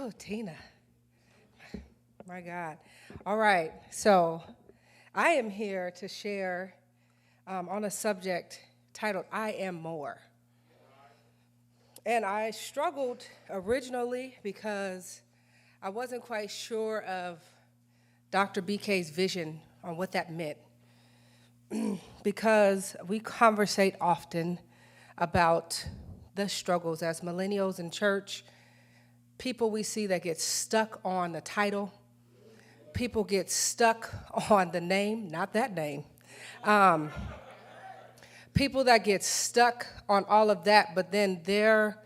Oh, Tina. My God. All right. So I am here to share on a subject titled, I Am More. And I struggled originally because I wasn't quite sure of Dr. BK's vision on what that meant. Because we conversate often about the struggles as millennials in church, people we see that get stuck on the title, people get stuck on the name, not that name, people that get stuck on all of that, but then their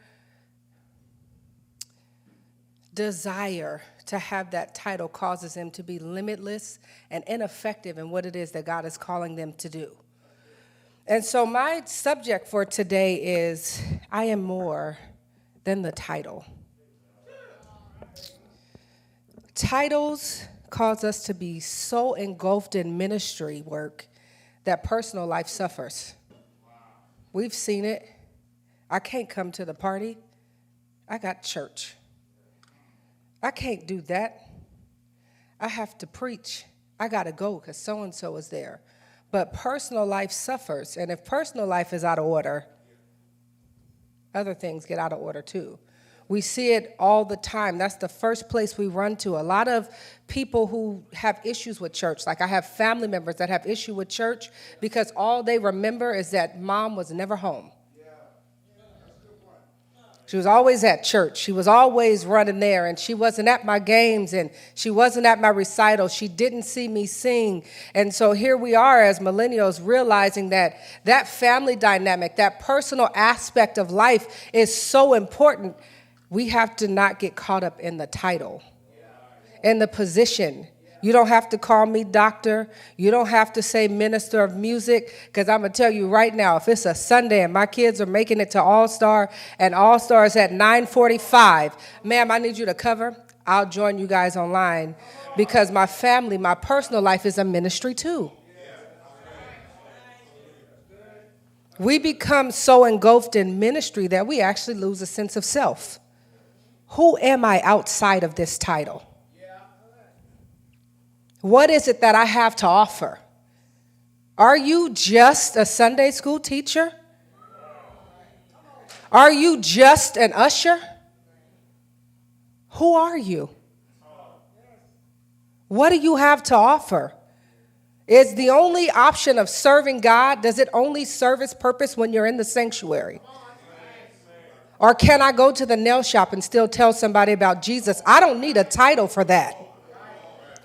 desire to have that title causes them to be limitless and ineffective in what it is that God is calling them to do. And so my subject for today is, I am more than the title. Titles cause us to be so engulfed in ministry work that personal life suffers. We've seen it. I can't come to the party. I got church. I can't do that. I have to preach. I got to go because so-and-so is there. But personal life suffers. And if personal life is out of order, other things get out of order too. We see it all the time. That's the first place we run to. A lot of people who have issues with church, like I have family members that have issue with church because all they remember is that mom was never home. She was always at church. She was always running there, and she wasn't at my games, and she wasn't at my recital. She didn't see me sing. And so here we are as millennials realizing that that family dynamic, that personal aspect of life is so important. We have to not get caught up in the title, in the position. You don't have to call me doctor. You don't have to say minister of music, because I'm going to tell you right now, if it's a Sunday and my kids are making it to All-Star and All-Star is at 9:45, ma'am, I need you to cover. I'll join you guys online because my family, my personal life is a ministry too. We become so engulfed in ministry that we actually lose a sense of self. Who am I outside of this title? What is it that I have to offer? Are you just a Sunday school teacher? Are you just an usher? Who are you? What do you have to offer? Is the only option of serving God, does it only serve its purpose when you're in the sanctuary? Or can I go to the nail shop and still tell somebody about Jesus? I don't need a title for that.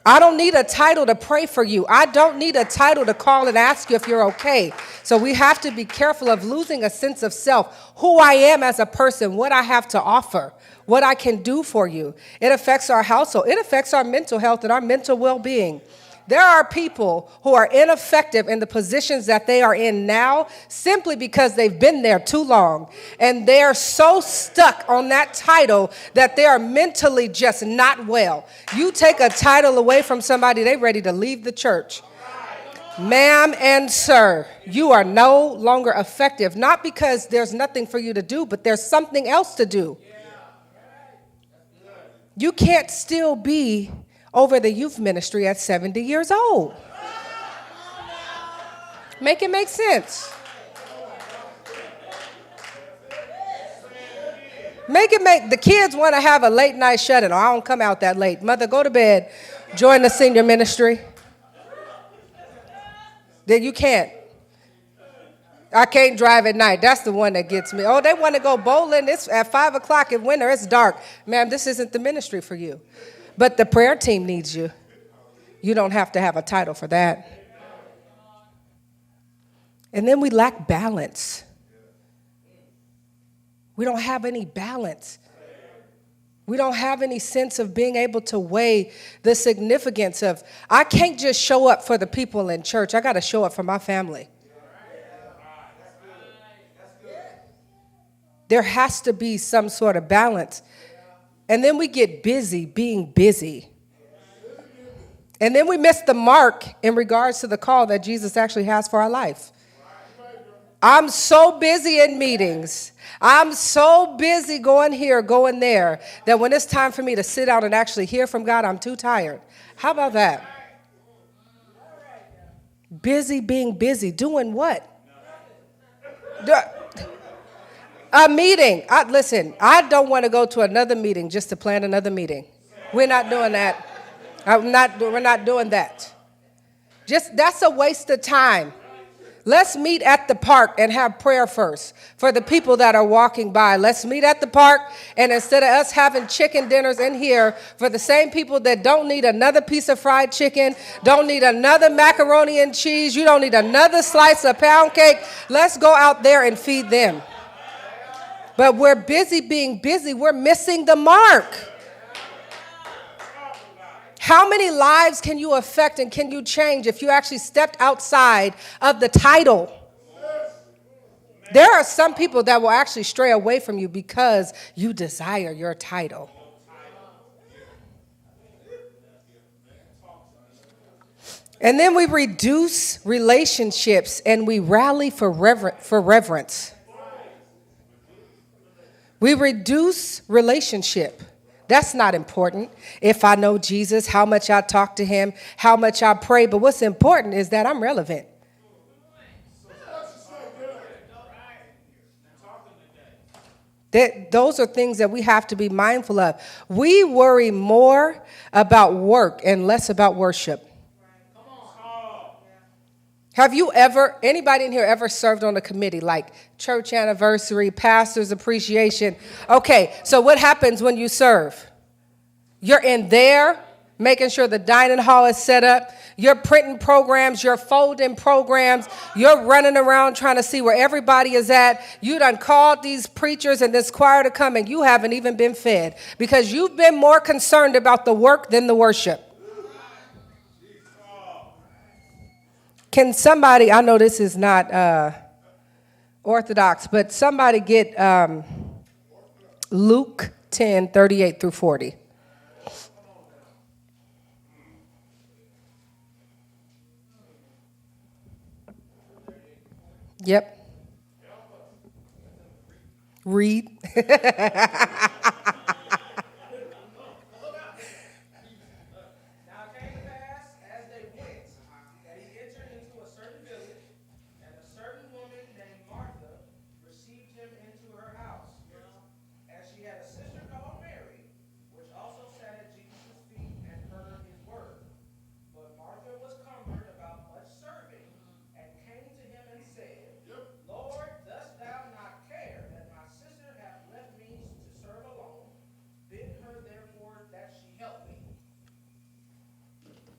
I don't need a title to pray for you. I don't need a title to call and ask you if you're okay. So we have to be careful of losing a sense of self, who I am as a person, what I have to offer, what I can do for you. It affects our household. It affects our mental health and our mental well-being. There are people who are ineffective in the positions that they are in now simply because they've been there too long. And they are so stuck on that title that they are mentally just not well. You take a title away from somebody, they're ready to leave the church. Ma'am and sir, you are no longer effective, not because there's nothing for you to do, but there's something else to do. You can't still be over the youth ministry at 70 years old. Make it make sense. The kids want to have a late night shut-in. I don't come out that late. Mother, go to bed. Join the senior ministry. Then you can't. I can't drive at night. That's the one that gets me. Oh, they want to go bowling. It's at 5 o'clock in winter. It's dark. Ma'am, this isn't the ministry for you. But the prayer team needs you. You don't have to have a title for that. And then we lack balance. We don't have any balance. We don't have any sense of being able to weigh the significance of, I can't just show up for the people in church. I got to show up for my family. There has to be some sort of balance. And then we get busy being busy. And then we miss the mark in regards to the call that Jesus actually has for our life. I'm so busy in meetings. I'm so busy going here, going there, that when it's time for me to sit down and actually hear from God, I'm too tired. How about that? Busy being busy. Doing what? A meeting. Listen, I don't want to go to another meeting just to plan another meeting. We're not doing that. We're not doing that. That's a waste of time. Let's meet at the park and have prayer first for the people that are walking by. Let's meet at the park, and instead of us having chicken dinners in here for the same people that don't need another piece of fried chicken, don't need another macaroni and cheese, you don't need another slice of pound cake, let's go out there and feed them. But we're busy being busy. We're missing the mark. How many lives can you affect and can you change if you actually stepped outside of the title? There are some people that will actually stray away from you because you desire your title. And then we reduce relationships and we rally for reverence. We reduce relationship. That's not important. If I know Jesus, how much I talk to him, how much I pray. But what's important is that I'm relevant. Those are things that we have to be mindful of. We worry more about work and less about worship. Have you anybody in here ever served on a committee like church anniversary, pastor's appreciation? Okay, so what happens when you serve? You're in there making sure the dining hall is set up. You're printing programs, you're folding programs. You're running around trying to see where everybody is at. You done called these preachers and this choir to come and you haven't even been fed because you've been more concerned about the work than the worship. Can somebody, I know this is not orthodox, but somebody get Luke 10:38 through 40. Yep. Read.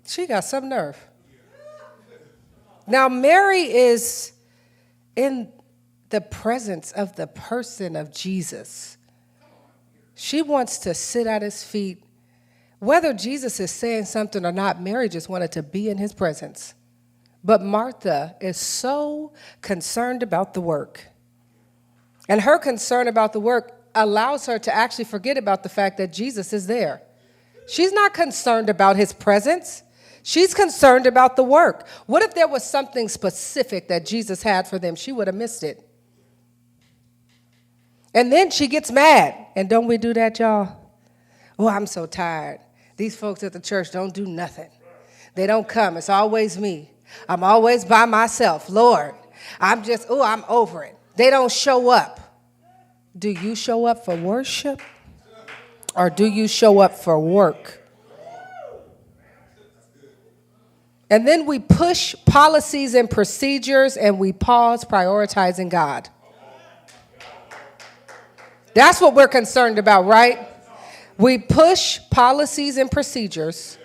She got some nerve. Now, Mary is in the presence of the person of Jesus. She wants to sit at his feet. Whether Jesus is saying something or not, Mary just wanted to be in his presence. But Martha is so concerned about the work. And her concern about the work allows her to actually forget about the fact that Jesus is there. She's not concerned about his presence. She's concerned about the work. What if there was something specific that Jesus had for them? She would have missed it. And then she gets mad. And don't we do that, y'all? Oh, I'm so tired. These folks at the church don't do nothing. They don't come. It's always me. I'm always by myself. Lord, I'm over it. They don't show up. Do you show up for worship? Or do you show up for work? And then we push policies and procedures and we pause prioritizing God. That's what we're concerned about, right? We push policies and procedures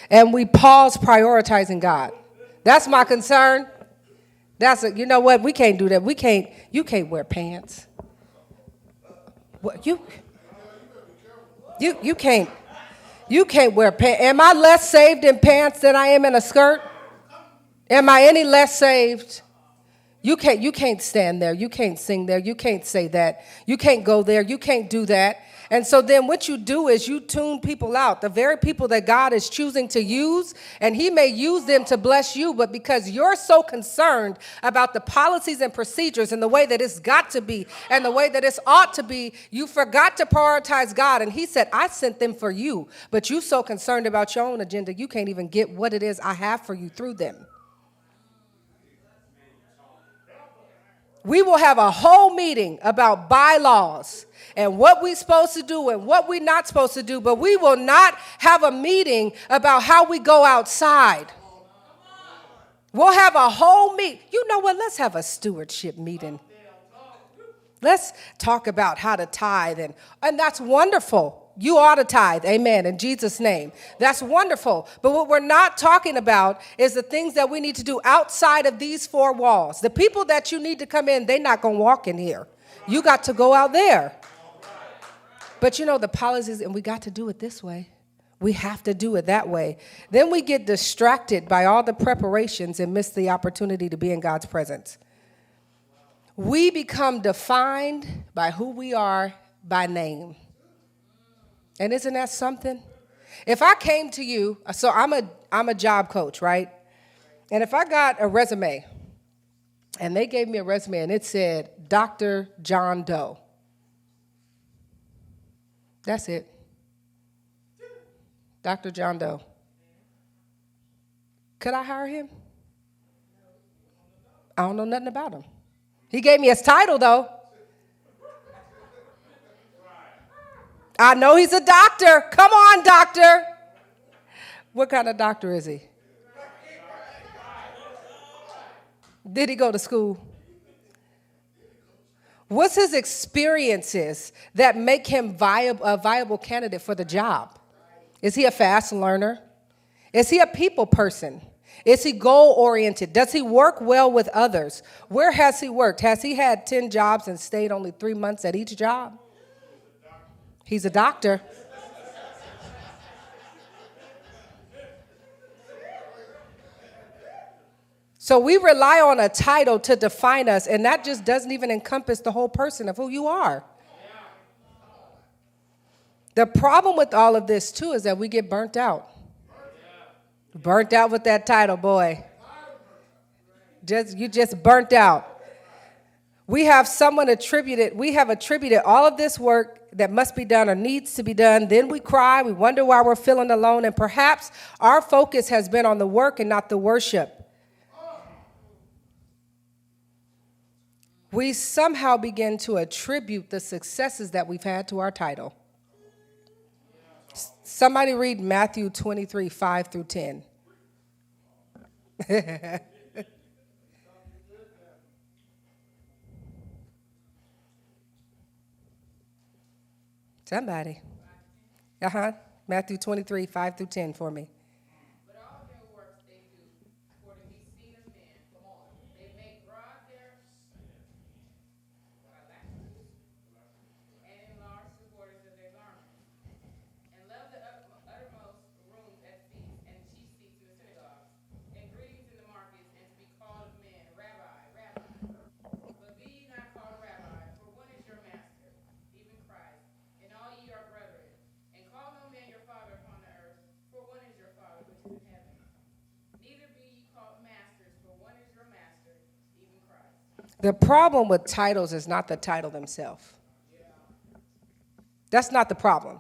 and we pause prioritizing God. That's my concern. You know what? We can't do that. You can't wear pants. What, you can't. You can't wear pants. Am I less saved in pants than I am in a skirt? Am I any less saved? You can't stand there. You can't sing there. You can't say that. You can't go there. You can't do that. And so then what you do is you tune people out, the very people that God is choosing to use, and he may use them to bless you, but because you're so concerned about the policies and procedures and the way that it's got to be and the way that it's ought to be, you forgot to prioritize God. And he said, I sent them for you, but you're so concerned about your own agenda, you can't even get what it is I have for you through them. We will have a whole meeting about bylaws and what we're supposed to do and what we're not supposed to do, but we will not have a meeting about how we go outside. We'll have a whole meeting. You know what? Let's have a stewardship meeting. Let's talk about how to tithe, and that's wonderful. You ought to tithe, amen, in Jesus' name. That's wonderful. But what we're not talking about is the things that we need to do outside of these four walls. The people that you need to come in, they're not going to walk in here. You got to go out there. But you know, the policies, and we got to do it this way. We have to do it that way. Then we get distracted by all the preparations and miss the opportunity to be in God's presence. We become defined by who we are by name. And isn't that something? If I came to you, so I'm a job coach, right? And if I got a resume, and they gave me a resume, and it said, Dr. John Doe. That's it. Dr. John Doe. Could I hire him? I don't know nothing about him. He gave me his title, though. I know he's a doctor. Come on, doctor. What kind of doctor is he? Did he go to school? What's his experiences that make him a viable candidate for the job? Is he a fast learner? Is he a people person? Is he goal-oriented? Does he work well with others? Where has he worked? Has he had 10 jobs and stayed only 3 months at each job? He's a doctor. So we rely on a title to define us, and that just doesn't even encompass the whole person of who you are. The problem with all of this, too, is that we get burnt out. Burnt out with that title, boy. You just burnt out. We have attributed all of this work that must be done or needs to be done. Then we cry, we wonder why we're feeling alone, and perhaps our focus has been on the work and not the worship. We somehow begin to attribute the successes that we've had to our title. Somebody read Matthew 23, 5 through 10. Somebody. Matthew 23, 5 through 10 for me. But all their works they do for to be seen of men. Come on. They make broad their and enlarge the borders of their garments. And love the uttermost rooms at feasts and chief seats in the synagogues, and greetings in the markets, and to be called of men, Rabbi, Rabbi. But be ye not called Rabbi, for one is your master, even Christ, and all ye are brethren. And call no man your father upon the earth, for one is your Father which is in heaven. Neither be ye called masters, for one is your master, even Christ. The problem with titles is not the title themselves. That's not the problem.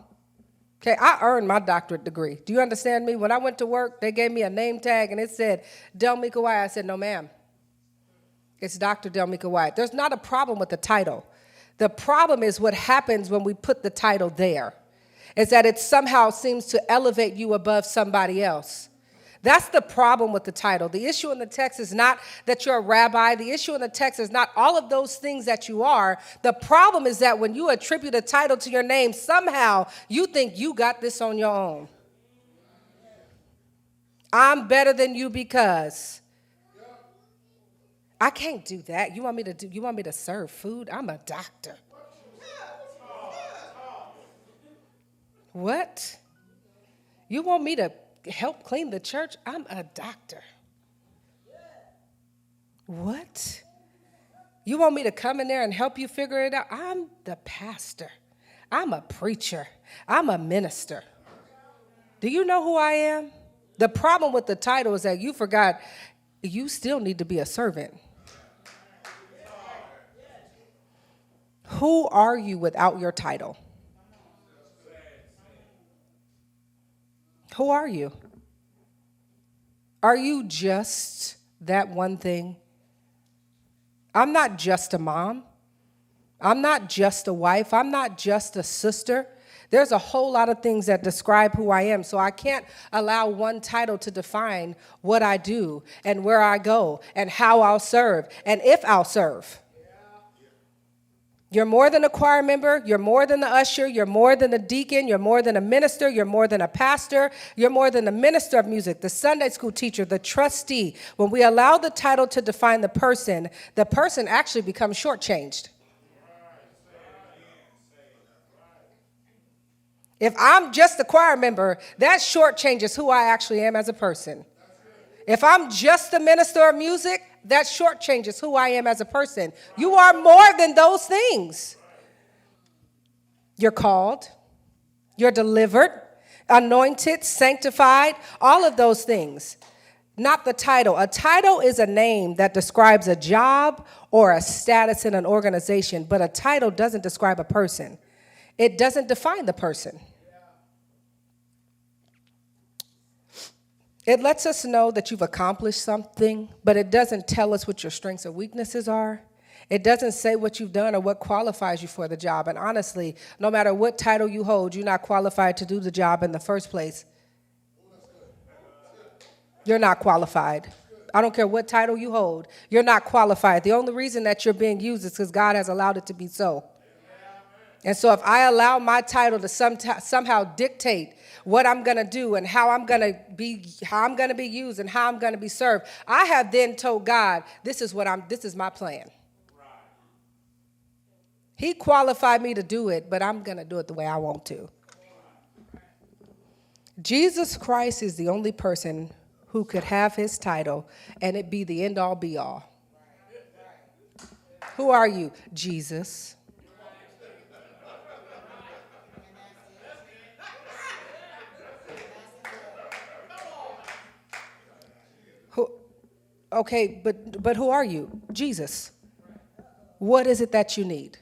Okay, I earned my doctorate degree. Do you understand me? When I went to work, they gave me a name tag, and it said, Del Meka Wyatt. I said, no, ma'am. It's Dr. Del Meka Wyatt. There's not a problem with the title. The problem is what happens when we put the title there, is that it somehow seems to elevate you above somebody else. That's the problem with the title. The issue in the text is not that you're a rabbi. The issue in the text is not all of those things that you are. The problem is that when you attribute a title to your name, somehow you think you got this on your own. I'm better than you because I can't do that. You want me to serve food? I'm a doctor. What? You want me to help clean the church? I'm a doctor. What? You want me to come in there and help you figure it out? I'm the pastor. I'm a preacher. I'm a minister. Do you know who I am? The problem with the title is that you forgot you still need to be a servant. Who are you without your title? Who are you? Are you just that one thing? I'm not just a mom. I'm not just a wife. I'm not just a sister. There's a whole lot of things that describe who I am. So I can't allow one title to define what I do and where I go and how I'll serve and if I'll serve. You're more than a choir member. You're more than the usher. You're more than a deacon. You're more than a minister. You're more than a pastor. You're more than the minister of music, the Sunday school teacher, the trustee. When we allow the title to define the person actually becomes shortchanged. If I'm just a choir member, that shortchanges who I actually am as a person. If I'm just a minister of music, that shortchanges who I am as a person. You are more than those things. You're called, you're delivered, anointed, sanctified, all of those things. Not the title. A title is a name that describes a job or a status in an organization, but a title doesn't describe a person. It doesn't define the person. It lets us know that you've accomplished something, but it doesn't tell us what your strengths or weaknesses are. It doesn't say what you've done or what qualifies you for the job. And honestly, no matter what title you hold, you're not qualified to do the job in the first place. You're not qualified. I don't care what title you hold. You're not qualified. The only reason that you're being used is because God has allowed it to be so. And so if I allow my title to somehow dictate what I'm going to do and how I'm going to be used and how I'm going to be served, I have then told God, this is my plan. He qualified me to do it, but I'm going to do it the way I want to. Jesus Christ is the only person who could have his title and it be the end all be all. Who are you? Jesus. Okay, but who are you? Jesus. What is it that you need?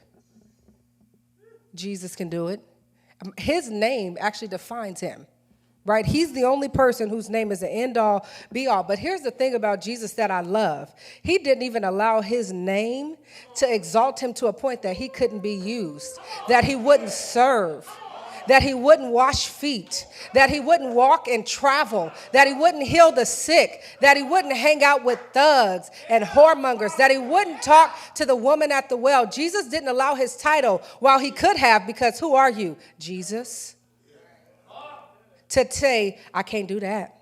Jesus can do it. His name actually defines him, right? He's the only person whose name is the end all, be all. But here's the thing about Jesus that I love. He didn't even allow his name to exalt him to a point that he couldn't be used, that he wouldn't serve, that he wouldn't wash feet, that he wouldn't walk and travel, that he wouldn't heal the sick, that he wouldn't hang out with thugs and whoremongers, that he wouldn't talk to the woman at the well. Jesus didn't allow his title while he could have, because who are you? Jesus. To say, I can't do that.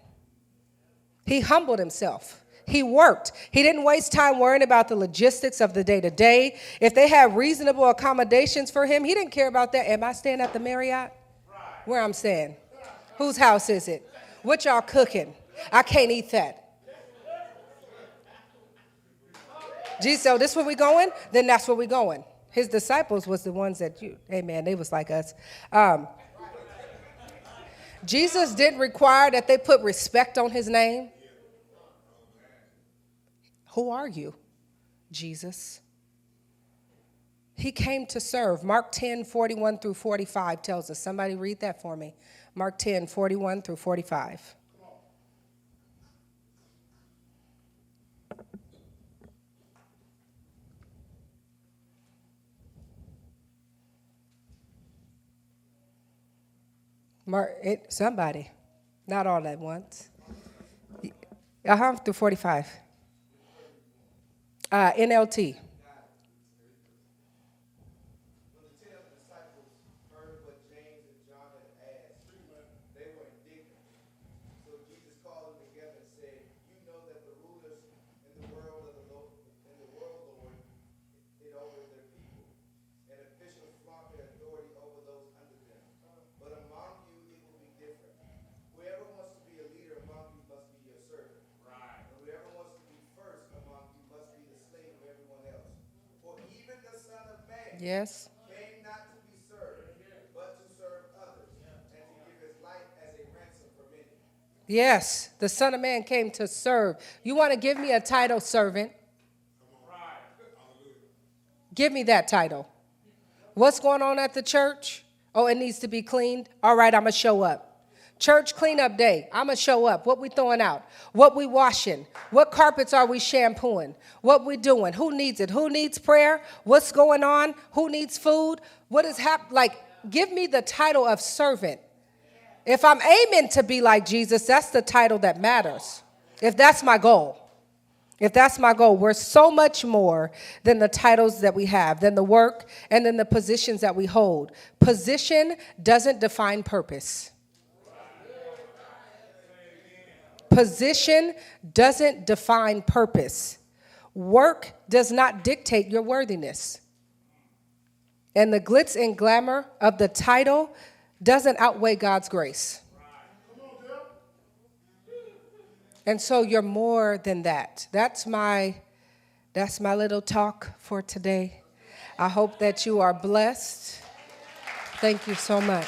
He humbled himself. He worked. He didn't waste time worrying about the logistics of the day-to-day. If they had reasonable accommodations for him, he didn't care about that. Am I staying at the Marriott? Where I'm staying? Whose house is it? What y'all cooking? I can't eat that. Jesus, so this where we going? Then that's where we going. His disciples was the ones that they was like us. Jesus didn't require that they put respect on his name. Who are you? Jesus. He came to serve. Mark 10, 41 through 45 tells us. Somebody read that for me. Mark 10, 41 through 45. Somebody. Not all at once. Through 45. NLT. Yes. Came not to be served, Yes, the Son of Man came to serve. You want to give me a title, servant? Give me that title. What's going on at the church? Oh, it needs to be cleaned. All right, I'm going to show up. Church cleanup day. I'm going to show up. What we throwing out? What we washing? What carpets are we shampooing? What we doing? Who needs it? Who needs prayer? What's going on? Who needs food? What is happening? Like, give me the title of servant. If I'm aiming to be like Jesus, that's the title that matters. If that's my goal. If that's my goal, we're so much more than the titles that we have, than the work, and than the positions that we hold. Position doesn't define purpose. Position doesn't define purpose. Work does not dictate your worthiness. And the glitz and glamour of the title doesn't outweigh God's grace. And so you're more than that. That's my little talk for today. I hope that you are blessed. Thank you so much.